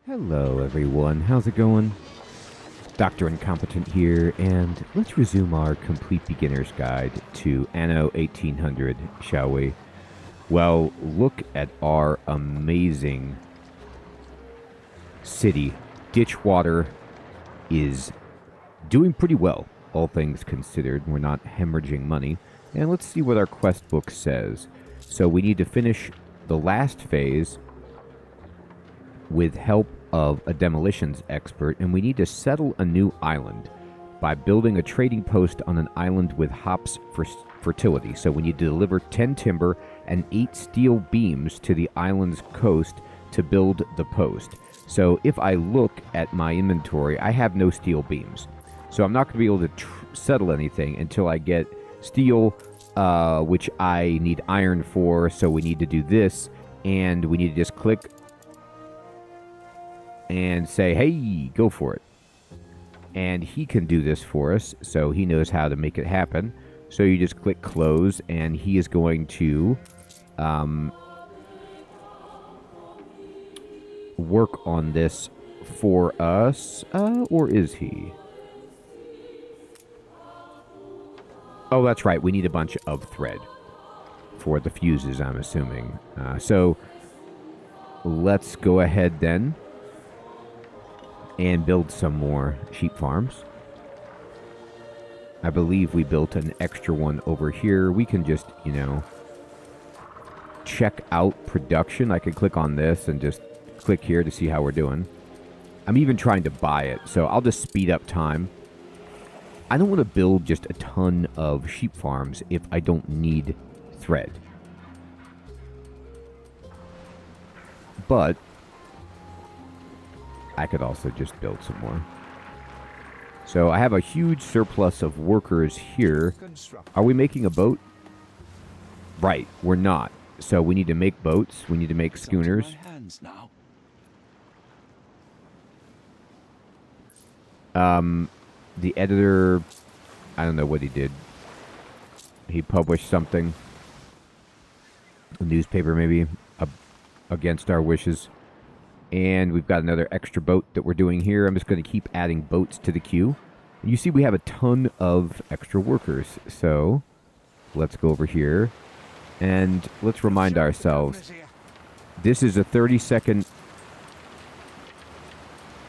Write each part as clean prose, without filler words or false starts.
Hello everyone, how's it going? Dr. Incompetent here, and let's resume our complete beginner's guide to Anno 1800, shall we? Well, look at our amazing city. Ditchwater is doing pretty well, all things considered. We're not hemorrhaging money. And let's see what our quest book says. So we need to finish the last phase with help of a demolitions expert, and we need to settle a new island by building a trading post on an island with hops for fertility. So we need to deliver 10 timber and 8 steel beams to the island's coast to build the post. So if I look at my inventory, I have no steel beams. So I'm not going to be able to settle anything until I get steel, which I need iron for. So we need to do this, and we need to just click and say, hey, go for it. And he can do this for us, so he knows how to make it happen. So you just click close, and he is going to work on this for us. Or is he? Oh, that's right. We need a bunch of thread for the fuses, I'm assuming. So let's go ahead then and build some more sheep farms. I believe we built an extra one over here. We can just, you know, check out production. I can click on this and just click here to see how we're doing. I'm even trying to buy it, so I'll just speed up time. I don't want to build just a ton of sheep farms if I don't need thread. But I could also just build some more. So I have a huge surplus of workers here. Are we making a boat? Right, we're not. So we need to make boats. We need to make schooners. The editor, I don't know what he did. He published something. A newspaper maybe, against our wishes. And we've got another extra boat that we're doing here. I'm just going to keep adding boats to the queue. You see we have a ton of extra workers. So let's go over here. And let's remind ourselves. This is a 30-second.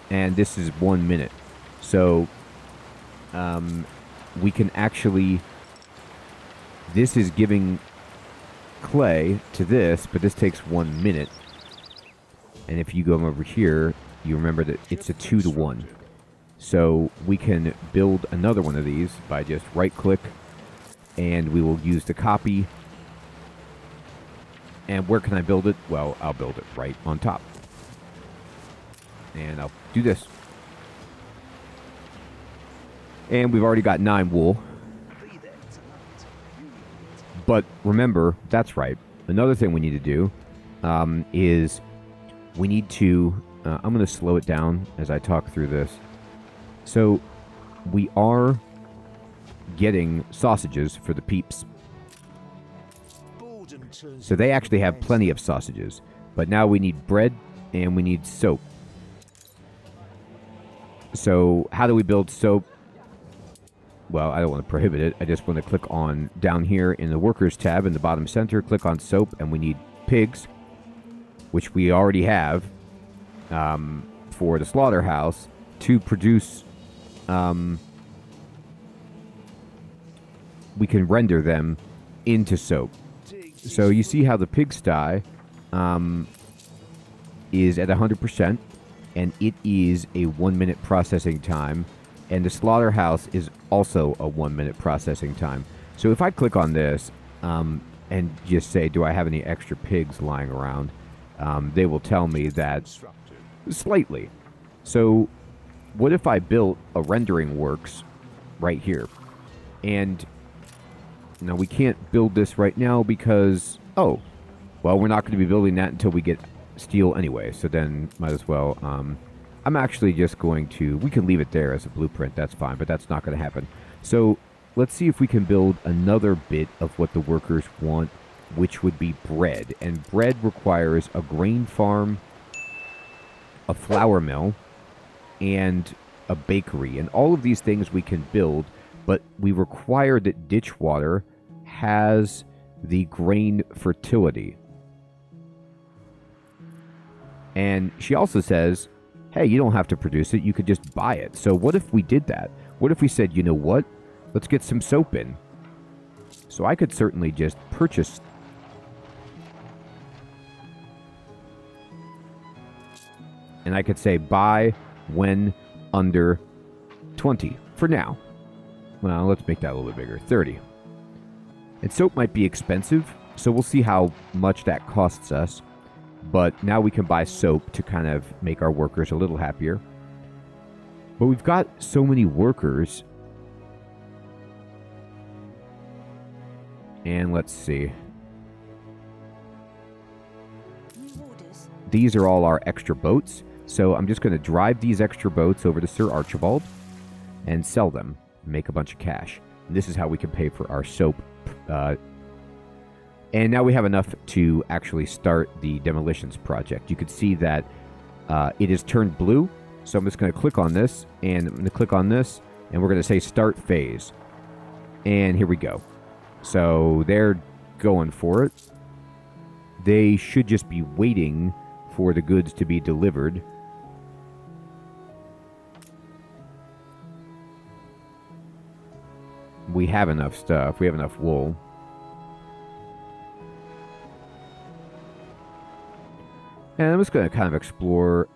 And this is 1 minute. So we can actually. This is giving clay to this. But this takes 1 minute. And if you go over here, you remember that it's a 2-to-1. So we can build another one of these by just right-click, and we will use the copy. And where can I build it? Well, I'll build it right on top. And I'll do this. And we've already got 9 wool. But remember, that's right. Another thing we need to do is we need to, I'm going to slow it down as I talk through this. So we are getting sausages for the peeps. So they actually have plenty of sausages. But now we need bread and we need soap. So how do we build soap? Well, I don't want to prohibit it. I just want to click on down here in the workers tab in the bottom center, click on soap, and we need pigs, which we already have for the slaughterhouse, to produce. We can render them into soap. So you see how the pigsty is at 100%, and it is a 1 minute processing time, and the slaughterhouse is also a 1 minute processing time. So if I click on this and just say, do I have any extra pigs lying around? They will tell me that slightly. So what if I built a rendering works right here? And now we can't build this right now because, oh, well, we're not going to be building that until we get steel anyway. So then might as well, I'm actually just going to, we can leave it there as a blueprint. That's fine, but that's not going to happen. So let's see if we can build another bit of what the workers want, which would be bread. And bread requires a grain farm, a flour mill, and a bakery. And all of these things we can build, but we require that ditchwater has the grain fertility. And she also says, hey, you don't have to produce it, you could just buy it. So what if we did that? What if we said, you know what? Let's get some soap in. So I could certainly just purchase. And I could say buy when under 20 for now. Well, let's make that a little bit bigger, 30. And soap might be expensive, so we'll see how much that costs us. But now we can buy soap to kind of make our workers a little happier. But we've got so many workers. And let's see. These are all our extra boats. So I'm just going to drive these extra boats over to Sir Archibald and sell them. Make a bunch of cash. And this is how we can pay for our soap. And now we have enough to actually start the demolitions project. You can see that it is turned blue. So I'm just going to click on this, and I'm going to click on this, and we're going to say start phase. And here we go. So they're going for it. They should just be waiting for the goods to be delivered. We have enough stuff. We have enough wool. And I'm just going to kind of explore.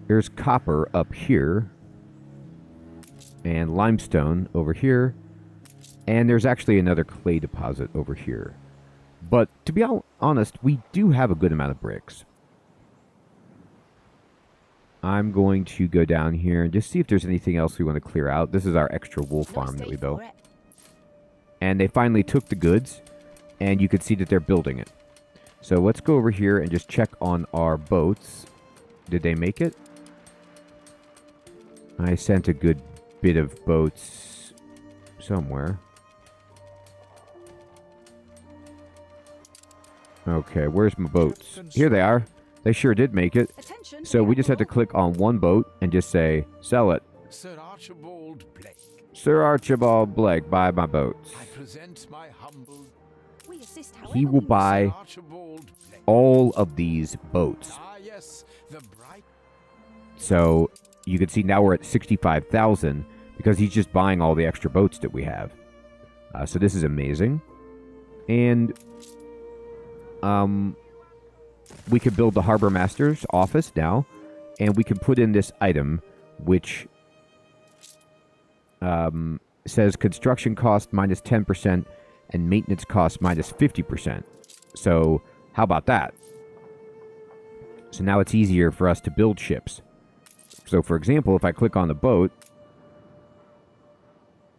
There's copper up here. And limestone over here. And there's actually another clay deposit over here. But to be honest, we do have a good amount of bricks. I'm going to go down here and just see if there's anything else we want to clear out. This is our extra wool farm that we built. And they finally took the goods, and you can see that they're building it. So let's go over here and just check on our boats. Did they make it? I sent a good bit of boats somewhere. Okay, where's my boats? Here they are. They sure did make it. So we just had to click on one boat and just say, sell it. Sir Archibald Blake. Sir Archibald Blake, buy my boats. I present my humble... He will buy all of these boats. Ah, yes, the bright... So you can see now we're at 65,000 because he's just buying all the extra boats that we have. So this is amazing. And we could build the Harbor Master's office now, and we can put in this item, which says construction cost minus 10% and maintenance cost minus 50%. So how about that? So now it's easier for us to build ships. So for example, if I click on the boat,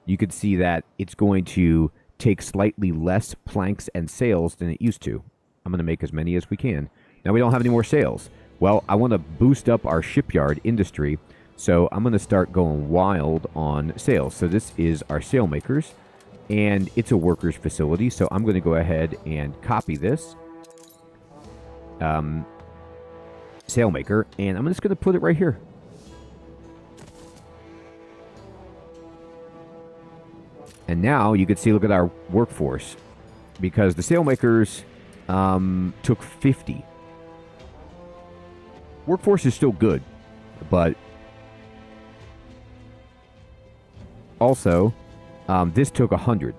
you could see that it's going to take slightly less planks and sails than it used to. I'm going to make as many as we can. Now we don't have any more sails. Well, I want to boost up our shipyard industry, so I'm going to start going wild on sails. So this is our sail makers, and it's a workers' facility, so I'm going to go ahead and copy this sail maker, and I'm just going to put it right here. And now you can see, look at our workforce, because the sailmakers took 50. Workforce is still good, but also this took 100.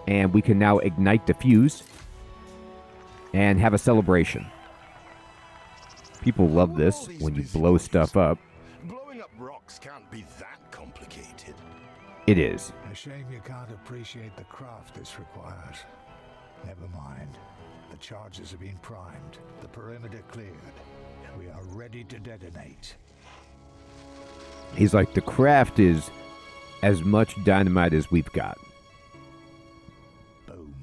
And we can now ignite the fuse and have a celebration. People love this when you blow stuff up. Blowing up rocks can't be that complicated. It is. A shame you can't appreciate the craft this requires. Never mind. The charges have been primed. The perimeter cleared. We are ready to detonate. He's like, the craft is as much dynamite as we've got. Boom.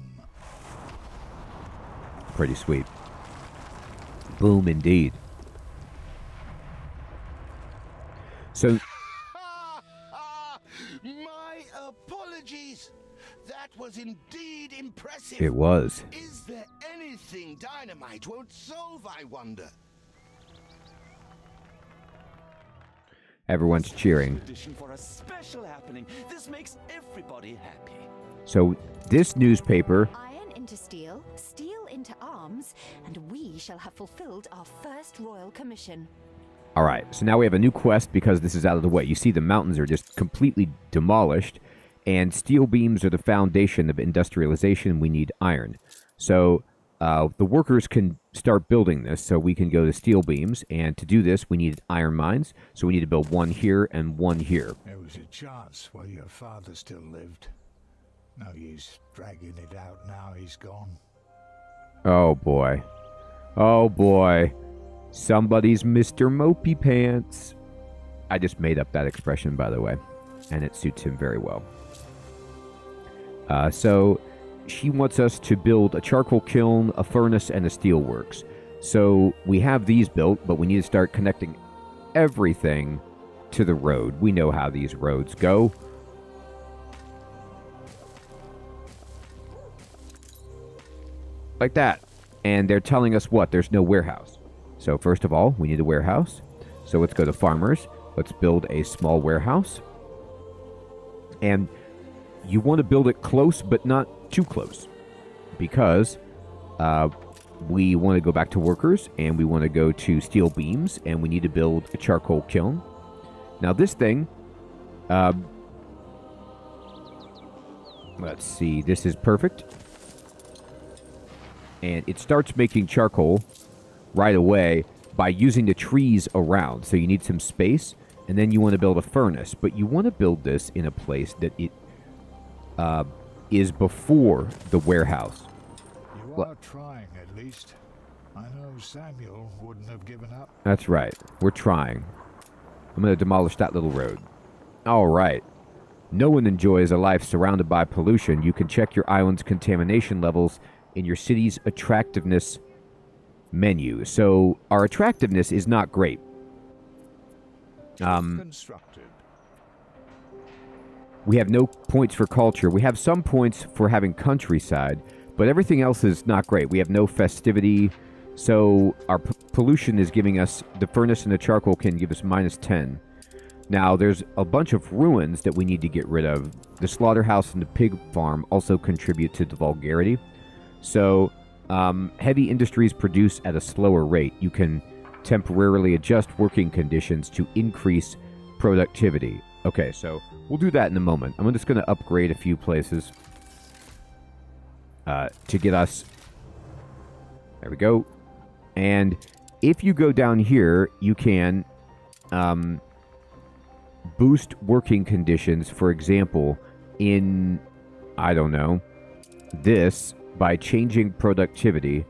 Pretty sweet. Boom indeed. So... My apologies. That was indeed impressive. It was. Is there any anything dynamite won't solve, I wonder. Everyone's cheering. Edition for a special happening. This makes everybody happy. So this newspaper, Iron into steel, steel into arms, and we shall have fulfilled our first royal commission. all right, so now we have a new quest because this is out of the way. You see the mountains are just completely demolished, and steel beams are the foundation of industrialization. We need iron. So the workers can start building this, so we can go to steel beams, and to do this, we need iron mines, so we need to build one here and one here. There was a chance while your father still lived. No use dragging it out now he's gone. Oh, boy. Oh, boy. Somebody's Mr. Mopey Pants. I just made up that expression, by the way, and it suits him very well. So she wants us to build a charcoal kiln, a furnace, and a steelworks. So we have these built, but we need to start connecting everything to the road. We know how these roads go. Like that. And they're telling us what? There's no warehouse. So first of all, we need a warehouse. So let's go to farmers. Let's build a small warehouse. And you want to build it close, but not too close. Because we want to go back to workers, and we want to go to steel beams, and we need to build a charcoal kiln. Now this thing, let's see, this is perfect. And it starts making charcoal right away by using the trees around. So you need some space, and then you want to build a furnace. But you want to build this in a place that it is before the warehouse. You are trying, at least. I know Samuel wouldn't have given up. That's right. We're trying. I'm going to demolish that little road. All right. No one enjoys a life surrounded by pollution. You can check your island's contamination levels in your city's attractiveness menu. So our attractiveness is not great. Constructed. We have no points for culture. We have some points for having countryside, but everything else is not great. We have no festivity. So our pollution is giving us, the furnace and the charcoal can give us -10. Now there's a bunch of ruins that we need to get rid of. The slaughterhouse and the pig farm also contribute to the vulgarity. So heavy industries produce at a slower rate. You can temporarily adjust working conditions to increase productivity. Okay, so we'll do that in a moment. I'm just going to upgrade a few places to get us... There we go. And if you go down here, you can boost working conditions, for example, in, I don't know, this, by changing productivity.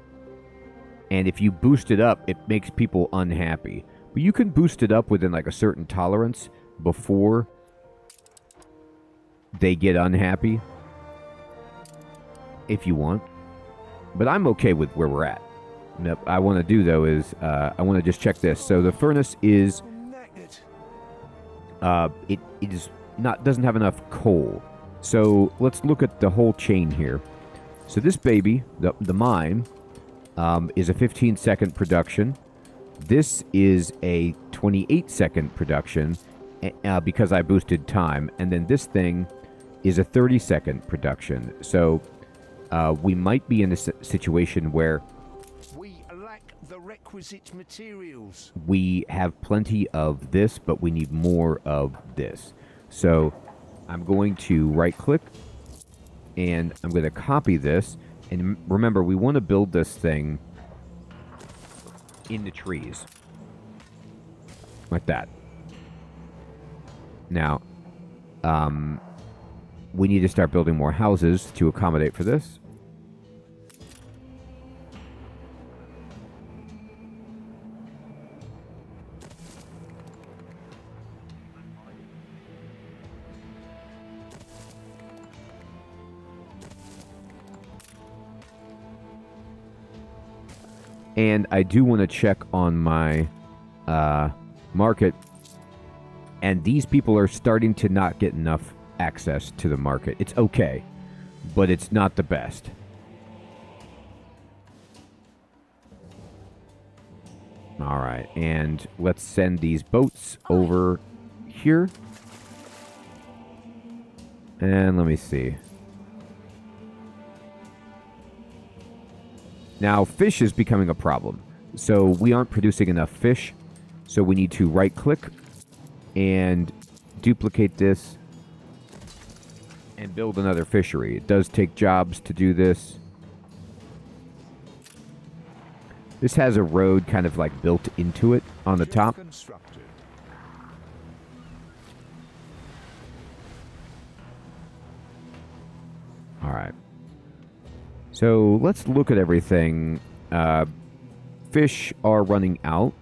And if you boost it up, it makes people unhappy. But you can boost it up within like a certain tolerance before they get unhappy, if you want. But I'm okay with where we're at. What I want to do, though, is I want to just check this. So the furnace is... it is not, doesn't have enough coal. So let's look at the whole chain here. So this baby, the mine, is a 15-second production. This is a 28-second production because I boosted time. And then this thing is a 30-second production. So we might be in a situation where We lack the requisite materials. we have plenty of this, but we need more of this. So I'm going to right-click, and I'm going to copy this. And remember, we want to build this thing in the trees. Like that. Now, we need to start building more houses to accommodate for this. And I do want to check on my market. And these people are starting to not get enough access to the market. It's okay, but it's not the best. All right, and let's send these boats over here. And let me see. Now, fish is becoming a problem. So we aren't producing enough fish. So we need to right-click and duplicate this and build another fishery. It does take jobs to do this. This has a road kind of like built into it on the top. All right. So let's look at everything. Fish are running out.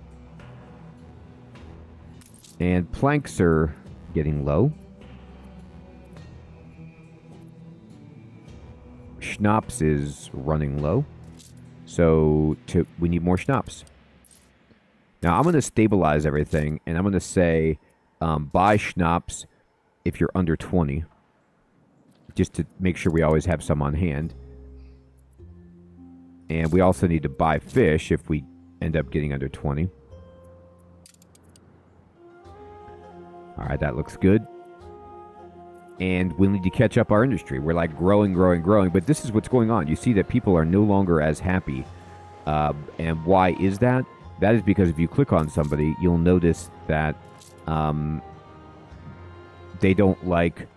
And planks are getting low. Schnapps is running low. So we need more schnapps. Now I'm going to stabilize everything. And I'm going to say buy schnapps if you're under 20. Just to make sure we always have some on hand. And we also need to buy fish if we end up getting under 20. Alright, that looks good. And we need to catch up our industry. We're like growing. But this is what's going on. You see that people are no longer as happy. And why is that? That is because if you click on somebody, you'll notice that they don't like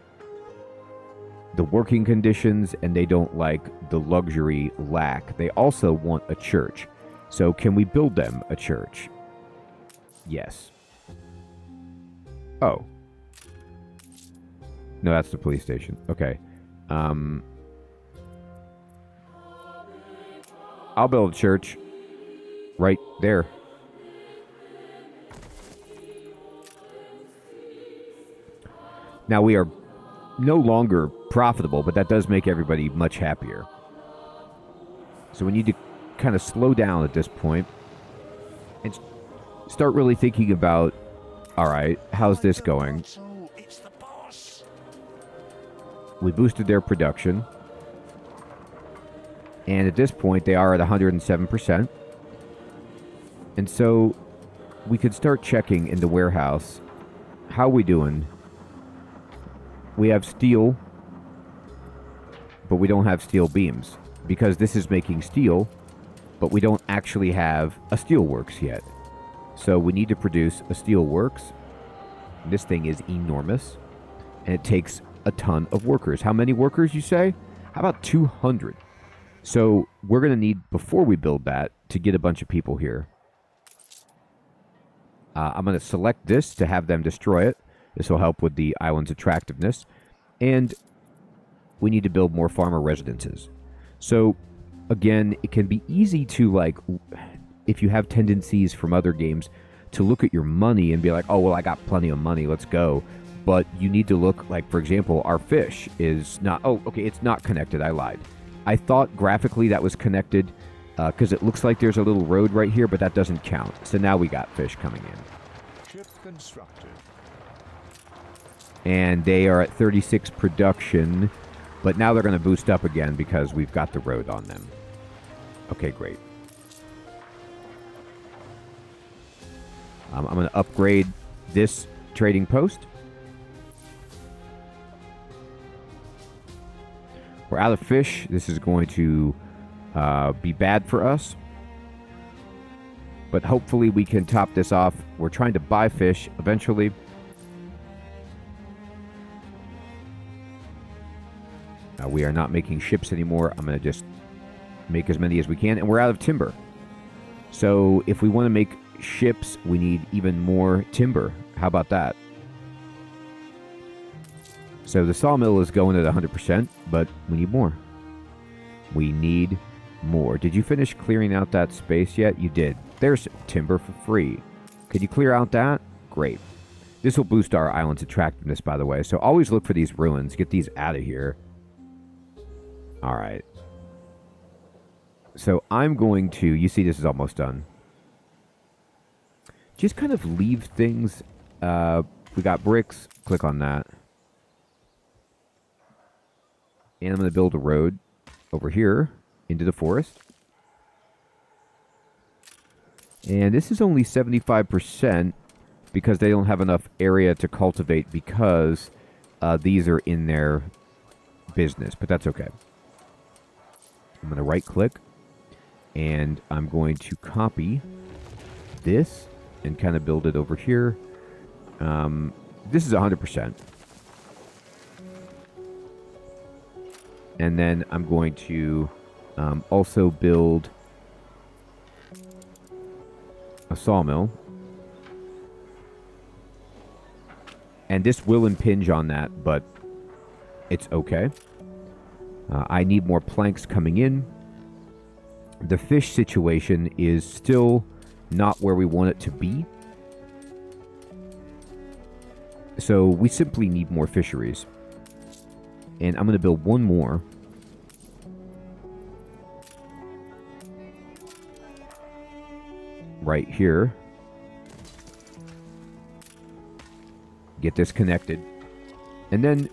the working conditions, and they don't like the luxury lack. They also want a church. So can we build them a church? Yes. Oh. No, that's the police station. Okay. I'll build a church right there. Now we are no longer profitable, but that does make everybody much happier. So we need to kind of slow down at this point and start really thinking about, all right, how's this going? We boosted their production. And at this point, they are at 107%. And so we could start checking in the warehouse. How are we doing? We have steel, but we don't have steel beams because this is making steel, but we don't actually have a steel works yet. So we need to produce a steel works. This thing is enormous, and it takes a ton of workers. How many workers, you say? How about 200? So we're going to need, before we build that, to get a bunch of people here. I'm going to select this to have them destroy it. This will help with the island's attractiveness. And we need to build more farmer residences. So, again, it can be easy to, like, if you have tendencies from other games, to look at your money and be like, oh, well, I got plenty of money, let's go. But you need to look, like, for example, our fish is not, oh, okay, it's not connected, I lied. I thought graphically that was connected because it looks like there's a little road right here, but that doesn't count. So now we got fish coming in. Ship constructed. And they are at 36 production, but now they're going to boost up again because we've got the road on them. Okay, great. I'm going to upgrade this trading post. We're out of fish. This is going to be bad for us. But hopefully we can top this off. We're trying to buy fish eventually. We are not making ships anymore. I'm going to just make as many as we can. And we're out of timber. So if we want to make ships, we need even more timber. How about that? So the sawmill is going at 100%, but we need more. We need more. Did you finish clearing out that space yet? You did. There's timber for free. Could you clear out that? Great. This will boost our island's attractiveness, by the way. So always look for these ruins. Get these out of here. All right. So I'm going to... You see this is almost done. Just kind of leave things... we got bricks. Click on that. And I'm going to build a road over here into the forest. And this is only 75% because they don't have enough area to cultivate because these are in their business. But that's okay. I'm going to right click and I'm going to copy this and kind of build it over here. This is 100%. And then I'm going to also build a sawmill. And this will impinge on that, but it's okay. I need more planks coming in. The fish situation is still not where we want it to be. So we simply need more fisheries. And I'm going to build one more. Right here. Get this connected. And then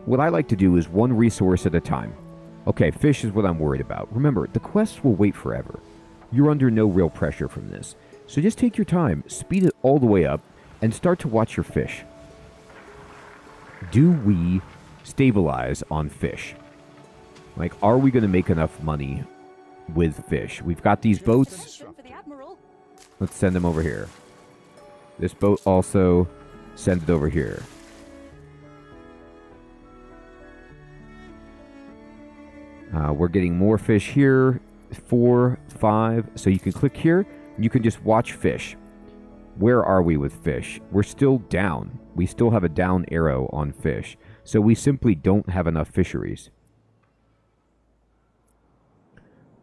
what I like to do is one resource at a time. Okay, fish is what I'm worried about. Remember, the quests will wait forever. You're under no real pressure from this. So just take your time, speed it all the way up, and start to watch your fish. Do we stabilize on fish? Like, are we going to make enough money with fish? We've got these boats. Let's send them over here. This boat also, send it over here. We're getting more fish here. 4, 5. So you can click here. And you can just watch fish. Where are we with fish? We're still down. We still have a down arrow on fish. So we simply don't have enough fisheries.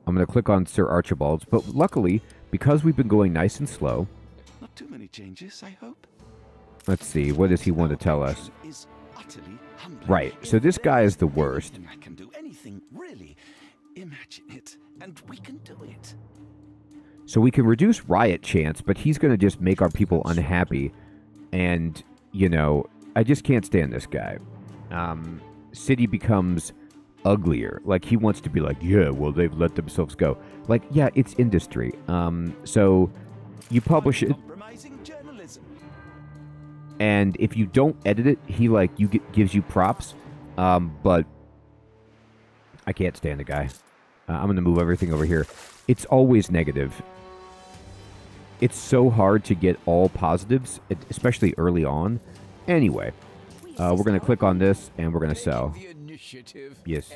I'm going to click on Sir Archibald's. But luckily, because we've been going nice and slow. Not too many changes, I hope. Let's see. What does he want to tell us? Is utterly humbling. Right. So this guy is the worst. I can do anything, really. Imagine it, and we can do it. So we can reduce riot chance, but he's going to just make our people unhappy. And, you know, I just can't stand this guy. City becomes uglier. Like, he wants to be like, yeah, well, they've let themselves go. Like, yeah, it's industry. So you publish it. Compromising journalism. And if you don't edit it, he, like, gives you props. But I can't stand the guy. I'm going to move everything over here. It's always negative. It's so hard to get all positives, especially early on. Anyway, we're going to click on this, and we're going to sell. Yes.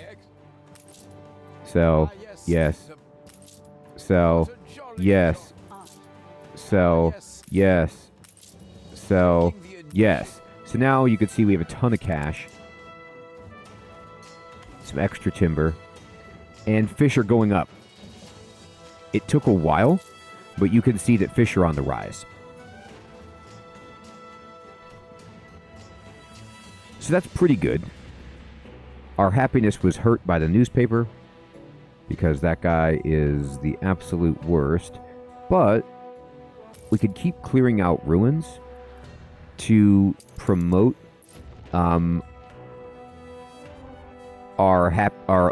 Sell. Yes. Sell. Yes. Sell. Yes. Sell. Yes. So now you can see we have a ton of cash. Some extra timber. And fish are going up. It took a while, but you can see that fish are on the rise. So that's pretty good. Our happiness was hurt by the newspaper because that guy is the absolute worst. But we could keep clearing out ruins to promote our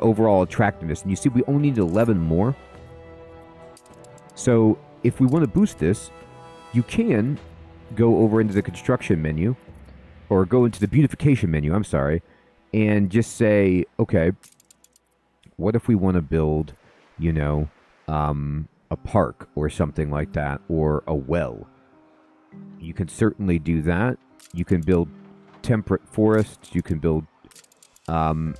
overall attractiveness. And you see, we only need 11 more. So if we want to boost this, you can go over into the construction menu, or go into the beautification menu, I'm sorry, and just say, okay, what if we want to build, you know, a park or something like that, or a well? You can certainly do that. You can build temperate forests. You can build some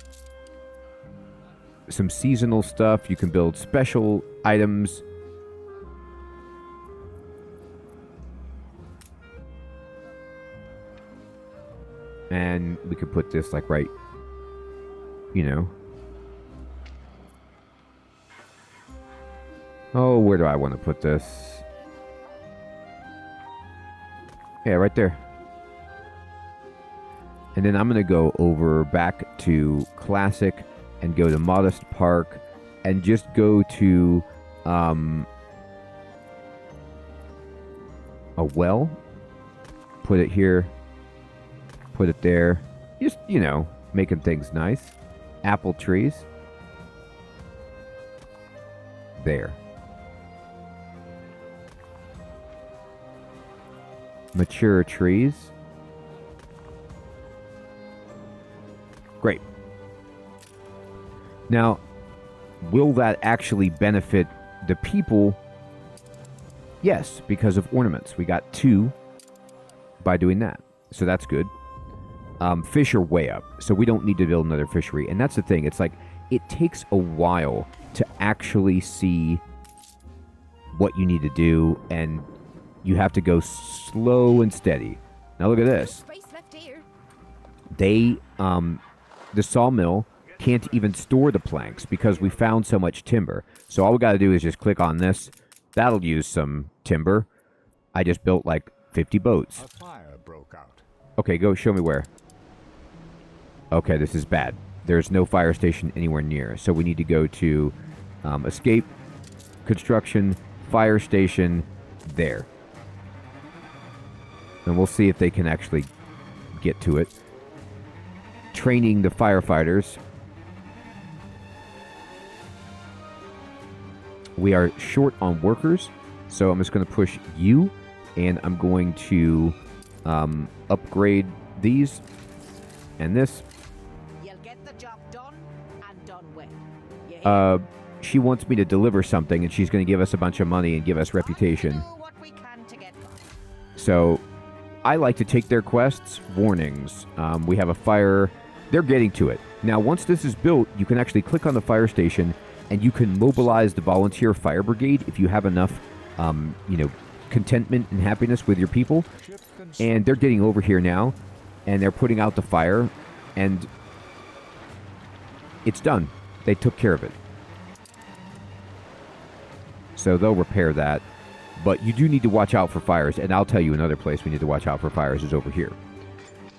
seasonal stuff. You can build special items. And we could put this like right, you know. Oh, where do I want to put this? Yeah, right there. And then I'm going to go over back to Classic and go to Modest Park and just go to a well. Put it here. Put it there. Just, you know, making things nice. Apple trees. There. Mature trees. Great. Now, will that actually benefit the people? Yes, because of ornaments. We got 2 by doing that. So that's good. Fish are way up, so we don't need to build another fishery. And that's the thing. It's like, it takes a while to actually see what you need to do, and you have to go slow and steady. Now look at this. Space left here. They, the sawmill can't even store the planks because we found so much timber. So all we got to do is just click on this. That'll use some timber. I just built like 50 boats. A fire broke out. Okay, go show me where. Okay, this is bad. There's no fire station anywhere near. So we need to go to escape, construction, fire station, there. And we'll see if they can actually get to it. Training the firefighters. We are short on workers, so I'm just going to push you, and I'm going to upgrade these and this. You'll get the job done and done well. You hear? She wants me to deliver something, and she's going to give us a bunch of money and give us reputation. Do what we can to get by. So I like to take their quests. Warnings. We have a fire. They're getting to it. Now, once this is built, you can actually click on the fire station, and you can mobilize the volunteer fire brigade if you have enough, contentment and happiness with your people. And they're getting over here now, and they're putting out the fire, and it's done. They took care of it. So they'll repair that. But you do need to watch out for fires, and I'll tell you another place we need to watch out for fires is over here.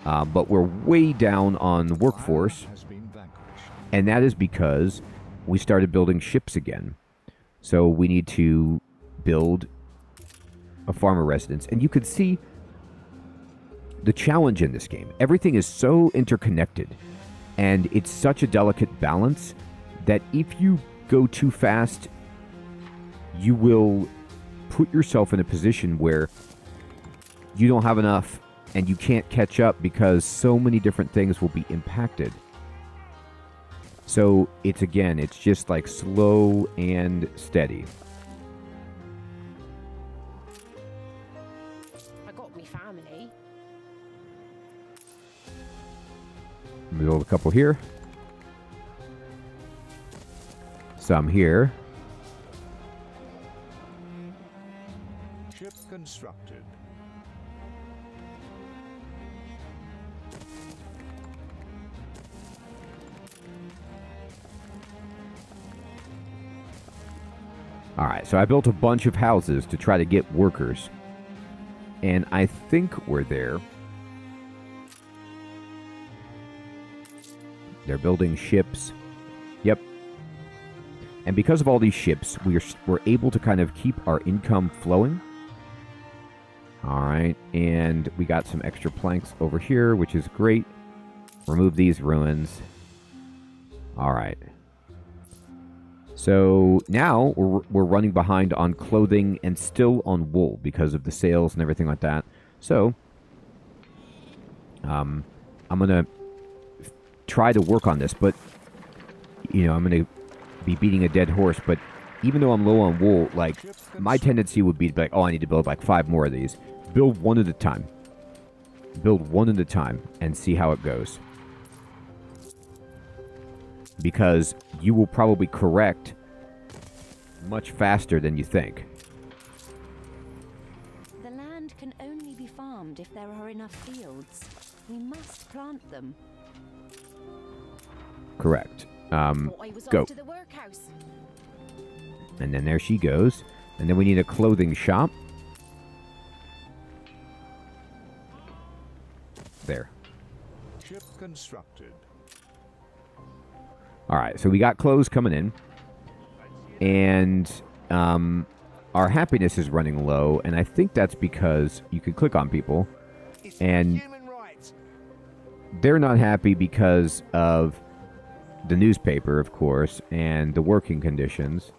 But we're way down on workforce, and that is because we started building ships again. So we need to build a farmer residence. And you can see the challenge in this game. Everything is so interconnected, and it's such a delicate balance that if you go too fast, you will put yourself in a position where you don't have enough and you can't catch up because so many different things will be impacted. So it's just like slow and steady. I got me family. Build a couple here. Some here. Ship constructed. Alright, so I built a bunch of houses to try to get workers. And I think we're there. They're building ships. Yep. And because of all these ships, we're able to kind of keep our income flowing. Alright, and we got some extra planks over here, which is great. Remove these ruins. Alright. So now we're running behind on clothing and still on wool because of the sales and everything like that. So I'm going to try to work on this, but I'm going to be beating a dead horse. But even though I'm low on wool, like my tendency would be like, oh, I need to build like 5 more of these. Build one at a time. Build one at a time and see how it goes. Because you will probably correct much faster than you think. The land can only be farmed if there are enough fields. We must plant them. Correct. Thought I was Go. off to the workhouse. And then there she goes. And then we need a clothing shop. There. Ship constructed. Alright, so we got clothes coming in. And our happiness is running low. And I think that's because you can click on people. And they're not happy because of the newspaper, of course, and the working conditions.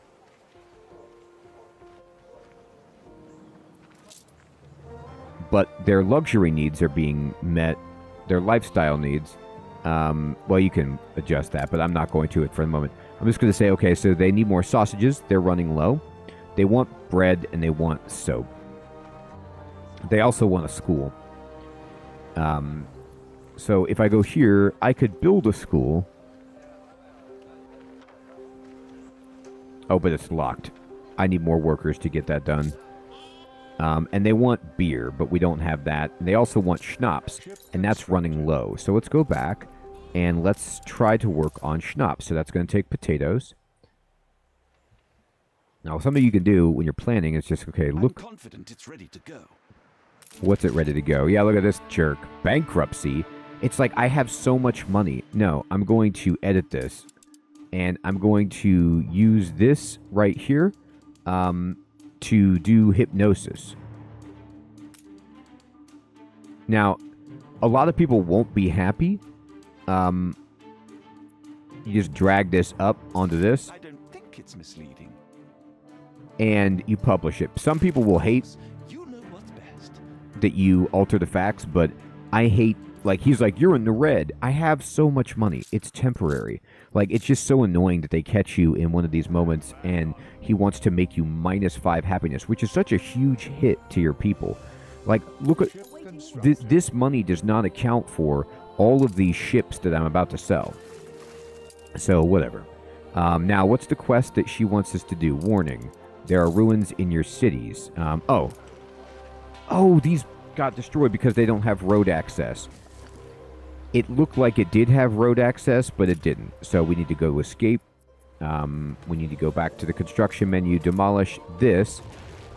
but their luxury needs are being met, their lifestyle needs. Well, you can adjust that, but I'm not going to it for the moment. I'm just going to say, okay, so they need more sausages. They're running low. They want bread and they want soap. They also want a school. So if I go here, I could build a school. Oh, but it's locked. I need more workers to get that done. And they want beer, but we don't have that. And they also want schnapps, and that's running low. So let's go back, and let's try to work on schnapps. So that's going to take potatoes. Now, something you can do when you're planning is just, okay, look. I'm confident it's ready to go. What's it ready to go? Yeah, look at this jerk. Bankruptcy. It's like I have so much money. No, I'm going to edit this. And I'm going to use this right here to do hypnosis. Now, a lot of people won't be happy. You just drag this up onto this. I don't think it's misleading. And you publish it. Some people will hate You know what's best. that you alter the facts, but I hate, like, he's like, you're in the red. I have so much money. It's temporary. Like, it's just so annoying that they catch you in one of these moments and he wants to make you -5 happiness, which is such a huge hit to your people. Like, look at, this money does not account for all of these ships that I'm about to sell. So, whatever. Now, what's the quest that she wants us to do? Warning. There are ruins in your cities. Oh, these got destroyed because they don't have road access. It looked like it did have road access, but it didn't. So we need to go escape. We need to go back to the construction menu, demolish this,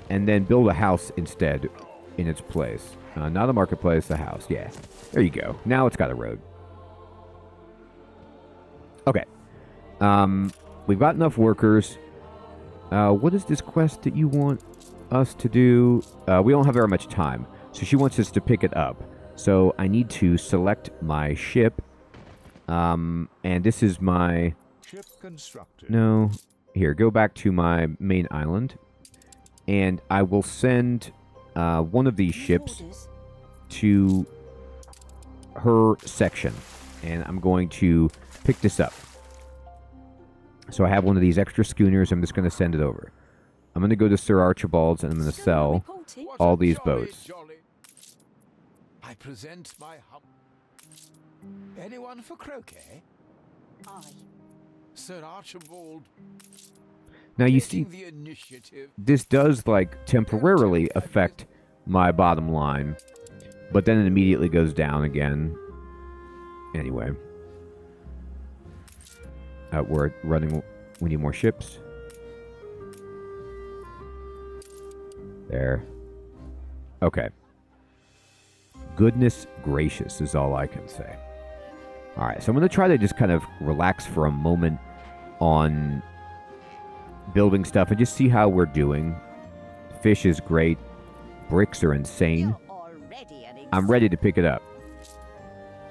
and then build a house instead in its place. Not a marketplace, a house. Yeah, there you go. Now it's got a road. Okay. We've got enough workers. What is this quest that you want us to do? We don't have very much time. So she wants us to pick it up. So I need to select my ship. And this is my... Ship constructed. No. Here, go back to my main island. And I will send one of these ships to her section. And I'm going to pick this up. So I have one of these extra schooners. I'm just going to send it over. I'm going to go to Sir Archibald's and I'm going to sell all these boats. I present my Anyone for croquet? Aye. Sir Archibald. Now you see, The initiative. this does, like, temporarily affect my bottom line. But then it immediately goes down again. Anyway. We're running... We need more ships. There. Okay. Goodness gracious is all I can say. Alright, so I'm going to try to just kind of relax for a moment on building stuff and just see how we're doing. Fish is great. Bricks are insane. I'm ready to pick it up.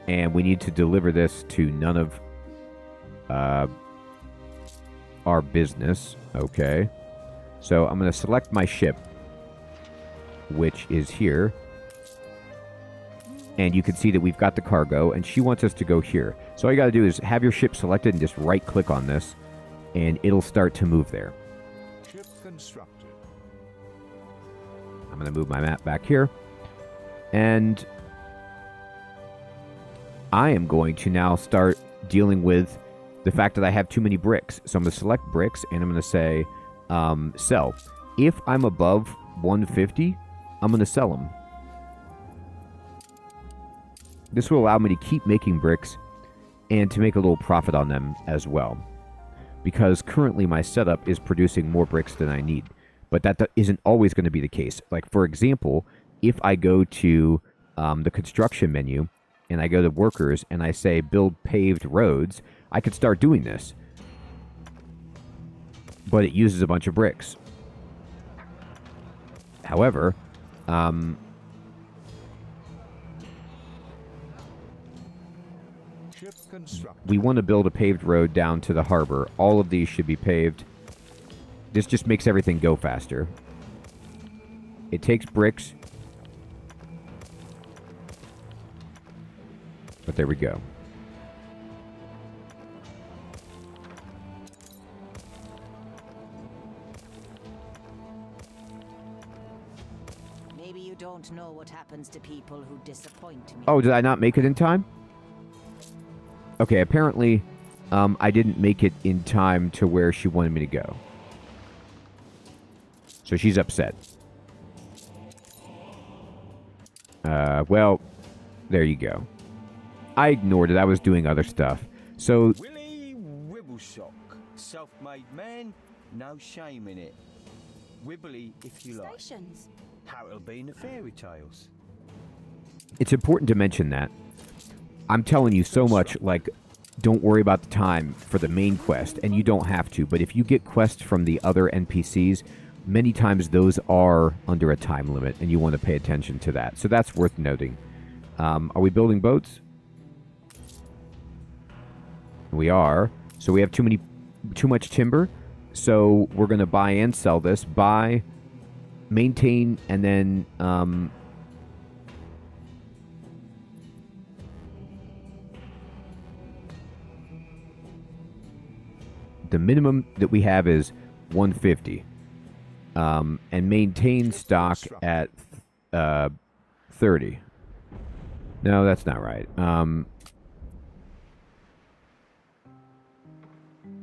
And we need to deliver this to none of our business. Okay. So I'm going to select my ship, which is here. And you can see that we've got the cargo, and she wants us to go here. So all you got to do is have your ship selected and just right-click on this, and it'll start to move there. Ship constructed. I'm going to move my map back here. And I am going to now start dealing with the fact that I have too many bricks. So I'm going to select bricks, and I'm going to say, sell. If I'm above 150, I'm going to sell them. This will allow me to keep making bricks and to make a little profit on them as well. Because currently my setup is producing more bricks than I need. But that isn't always going to be the case. Like, for example, if I go to the construction menu and I go to workers and I say build paved roads, I could start doing this. But it uses a bunch of bricks. However, we want to build a paved road down to the harbor. All of these should be paved. This just makes everything go faster. It takes bricks. But there we go. Maybe you don't know what happens to people who disappoint me. Oh, did I not make it in time? Okay, apparently I didn't make it in time to where she wanted me to go. So she's upset. Well, there you go. I ignored it. I was doing other stuff. So... Willie Wibblesock, self-made man, no shame in it. Wibbly, if you like. Stations. How it'll be in the fairy tales. It's important to mention that. I'm telling you so much, like, don't worry about the time for the main quest, and you don't have to, but if you get quests from the other NPCs, many times those are under a time limit, and you want to pay attention to that. So that's worth noting. Are we building boats? We are. So we have too much timber, so we're going to buy and sell this. Buy, maintain, and then... the minimum that we have is 150. And maintain stock at 30. No, that's not right.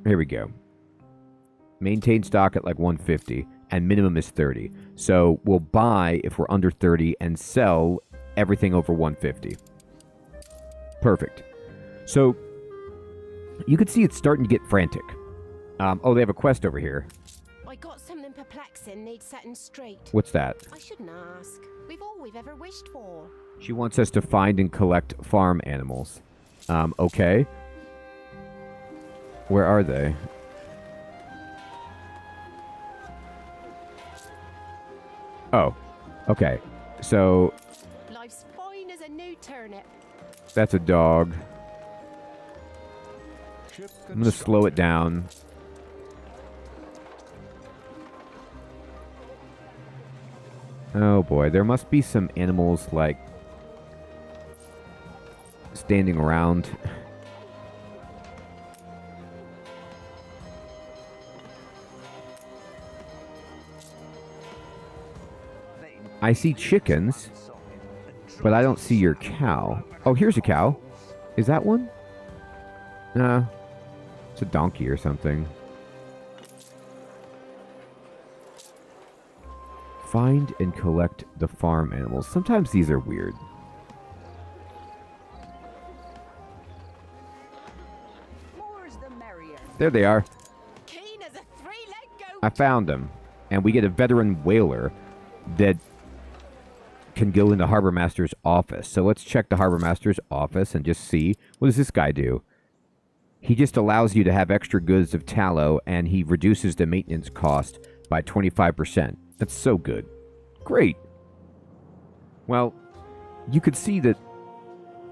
Here we go. Maintain stock at like 150, and minimum is 30. So we'll buy if we're under 30 and sell everything over 150. Perfect. So you can see it's starting to get frantic. Oh, they have a quest over here. I got something perplexing, needs setting straight. What's that? I shouldn't ask. We've all we've ever wished for. She wants us to find and collect farm animals. Okay. Where are they? Oh, okay. So... Life's fine as a new turnip. that's a dog. I'm going to slow it down. Oh boy, there must be some animals, like, standing around. I see chickens, but I don't see your cow. Oh, here's a cow. Is that one? Nah. It's a donkey or something. Find and collect the farm animals. Sometimes these are weird. More's the merrier. There they are. Keen as a three-legged goat. I found them. And we get a veteran whaler that can go in the Harbor Master's office. So let's check the Harbor Master's office and just see. What does this guy do? He just allows you to have extra goods of tallow, and he reduces the maintenance cost by 25%. That's so good. Great. Well, you could see that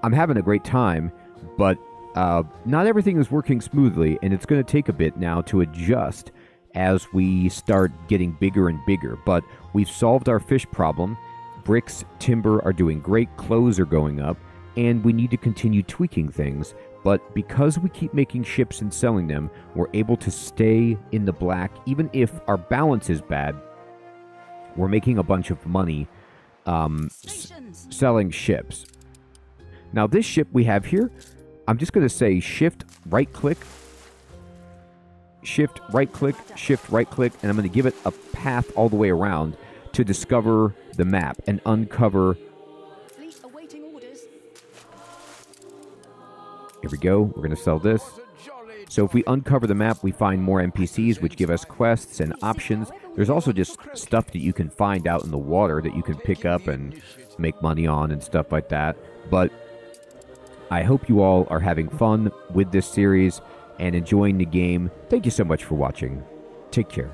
I'm having a great time, but not everything is working smoothly, and it's going to take a bit now to adjust as we start getting bigger and bigger. But we've solved our fish problem. Bricks, timber are doing great, clothes are going up, and we need to continue tweaking things. But because we keep making ships and selling them, we're able to stay in the black. Even if our balance is bad, we're making a bunch of money selling ships. Now this ship we have here, I'm just going to say shift, right click, shift, right click, shift, right click, and I'm going to give it a path all the way around to discover the map and uncover. Fleet awaiting orders. Here we go. We're going to sell this. So if we uncover the map, we find more NPCs, which give us quests and options. There's also just stuff that you can find out in the water that you can pick up and make money on and stuff like that. But I hope you all are having fun with this series and enjoying the game. Thank you so much for watching. Take care.